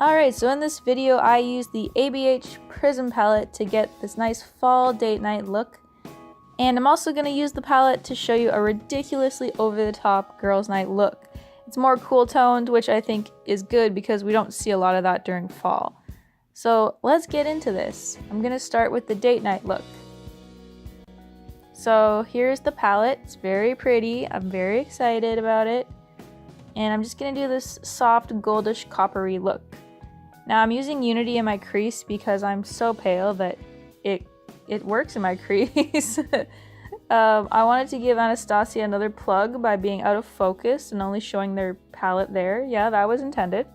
Alright, so in this video I used the ABH Prism palette to get this nice fall date night look. And I'm also going to use the palette to show you a ridiculously over-the-top girls' night look. It's more cool toned, which I think is good because we don't see a lot of that during fall. So let's get into this. I'm going to start with the date night look. So here's the palette. It's very pretty. I'm very excited about it. And I'm just going to do this soft goldish coppery look. Now I'm using Unity in my crease because I'm so pale that it works in my crease. I wanted to give Anastasia another plug by being out of focus and only showing their palette there. Yeah, that was intended.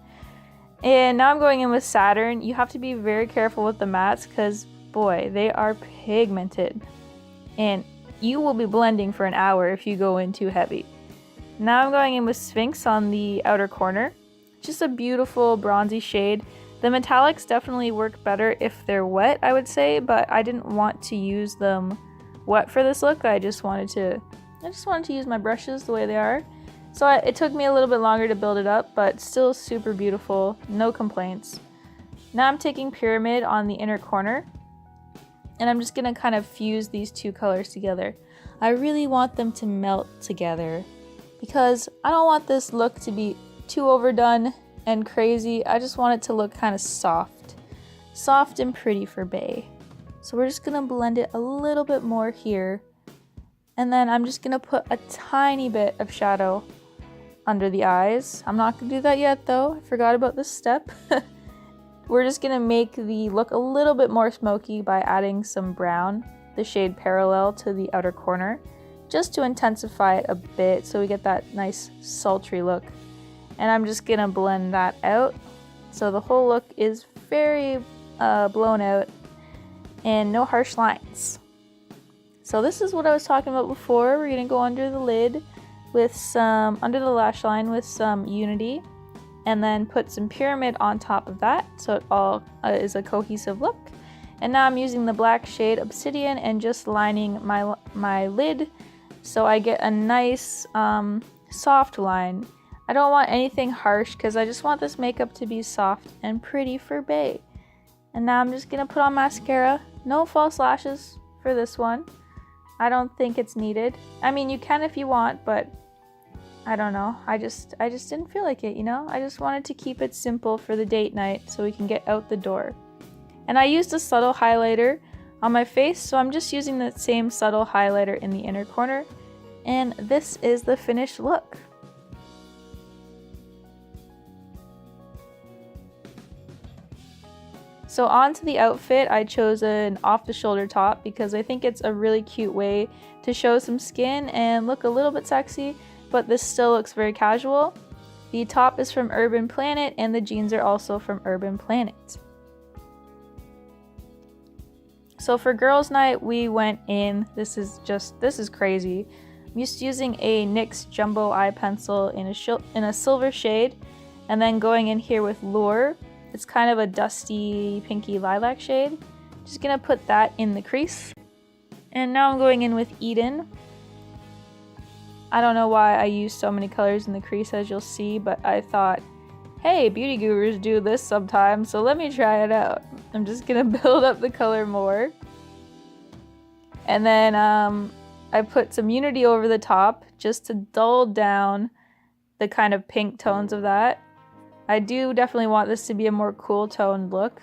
And now I'm going in with Saturn. You have to be very careful with the mattes because, boy, they are pigmented. And you will be blending for an hour if you go in too heavy. Now I'm going in with Sphinx on the outer corner. Just a beautiful bronzy shade. The metallics definitely work better if they're wet, I would say, but I didn't want to use them wet for this look. I just wanted to use my brushes the way they are. So it took me a little bit longer to build it up, but still super beautiful, no complaints. Now I'm taking Pyramid on the inner corner, and I'm just gonna kind of fuse these two colors together. I really want them to melt together because I don't want this look to be too overdone and crazy. I just want it to look kind of soft and pretty for Bae. So we're just gonna blend it a little bit more here, and then I'm just gonna put a tiny bit of shadow under the eyes. I'm not gonna do that yet though, I forgot about this step. We're just gonna make the look a little bit more smoky by adding some brown, the shade Parallel, to the outer corner, just to intensify it a bit so we get that nice sultry look. And I'm just gonna blend that out so the whole look is very blown out and no harsh lines. So this is what I was talking about before. We're gonna go under the lid with under the lash line with some Unity, and then put some Pyramid on top of that so it all is a cohesive look. And now I'm using the black shade Obsidian and just lining my lid so I get a nice soft line. I don't want anything harsh because I just want this makeup to be soft and pretty for Bae. And now I'm just gonna put on mascara. No false lashes for this one. I don't think it's needed. I mean, you can if you want, but I don't know. I just didn't feel like it, you know? I just wanted to keep it simple for the date night so we can get out the door. And I used a subtle highlighter on my face, so I'm just using the same subtle highlighter in the inner corner. And this is the finished look. So onto the outfit, I chose an off-the-shoulder top because I think it's a really cute way to show some skin and look a little bit sexy, but this still looks very casual. The top is from Urban Planet and the jeans are also from Urban Planet. So for girls' night, we went in, this is crazy. I'm just using a NYX Jumbo Eye Pencil in a silver shade, and then going in here with Lure. It's kind of a dusty, pinky lilac shade. Just gonna put that in the crease. And now I'm going in with Eden. I don't know why I use so many colors in the crease, as you'll see, but I thought, hey, beauty gurus do this sometimes, so let me try it out. I'm just gonna build up the color more. And then I put some Unity over the top just to dull down the kind of pink tones of that. I do definitely want this to be a more cool toned look,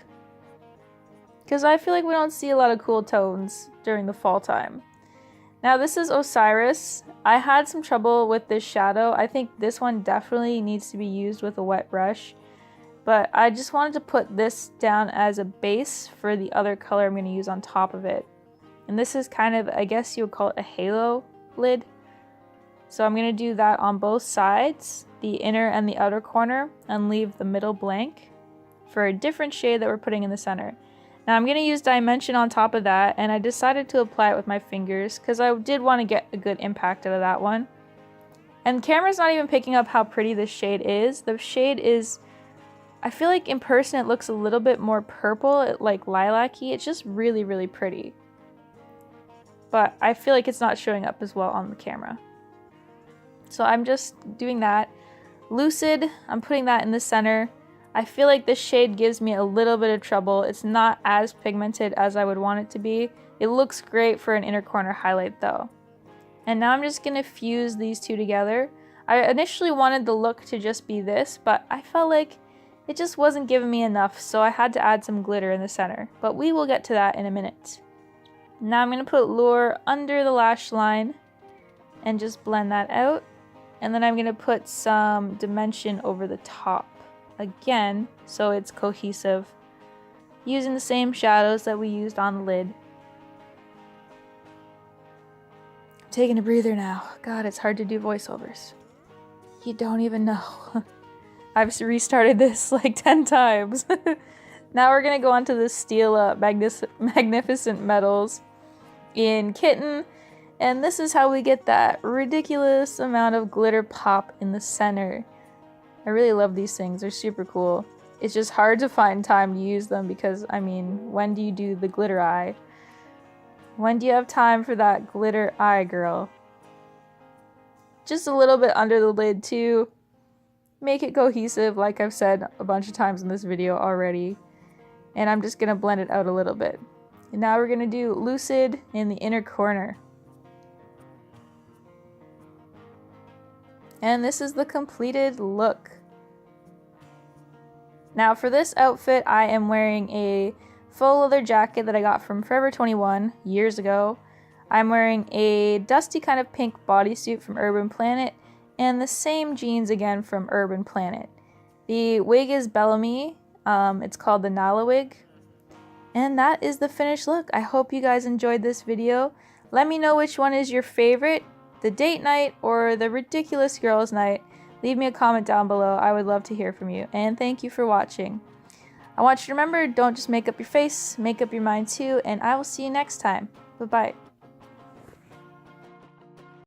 because I feel like we don't see a lot of cool tones during the fall time. Now this is Osiris. I had some trouble with this shadow. I think this one definitely needs to be used with a wet brush, but I just wanted to put this down as a base for the other color I'm going to use on top of it. And this is kind of, I guess you would call it a halo lid. So I'm going to do that on both sides, the inner and the outer corner, and leave the middle blank for a different shade that we're putting in the center. Now I'm going to use Dimension on top of that, and I decided to apply it with my fingers because I did want to get a good impact out of that one. And the camera's not even picking up how pretty this shade is. The shade is, I feel like in person it looks a little bit more purple, like lilac-y. It's just really, really pretty. But I feel like it's not showing up as well on the camera. So I'm just doing that. Lucid, I'm putting that in the center. I feel like this shade gives me a little bit of trouble. It's not as pigmented as I would want it to be. It looks great for an inner corner highlight though. And now I'm just gonna fuse these two together. I initially wanted the look to just be this, but I felt like it just wasn't giving me enough, so I had to add some glitter in the center. But we will get to that in a minute. Now I'm gonna put Lure under the lash line and just blend that out. And then I'm gonna put some dimension over the top again, so it's cohesive, using the same shadows that we used on the lid. I'm taking a breather now. God, it's hard to do voiceovers. You don't even know. I've restarted this like 10 times. Now we're gonna go on to the Stila Magnificent Metals in Kitten, and this is how we get that ridiculous amount of glitter pop in the center. I really love these things, they're super cool. It's just hard to find time to use them because, I mean, when do you do the glitter eye? When do you have time for that glitter eye, girl? Just a little bit under the lid too. Make it cohesive, like I've said a bunch of times in this video already. And I'm just gonna blend it out a little bit. And now we're gonna do Lucid in the inner corner. And this is the completed look. Now for this outfit, I am wearing a faux leather jacket that I got from Forever 21 years ago. I'm wearing a dusty kind of pink bodysuit from Urban Planet and the same jeans again from Urban Planet. The wig is Bellamy. It's called the Nala wig. And that is the finished look. I hope you guys enjoyed this video. Let me know which one is your favorite, the date night or the ridiculous girls night. Leave me a comment down below. I would love to hear from you. And thank you for watching. I want you to remember, don't just make up your face, make up your mind too, and I will see you next time. Bye-bye.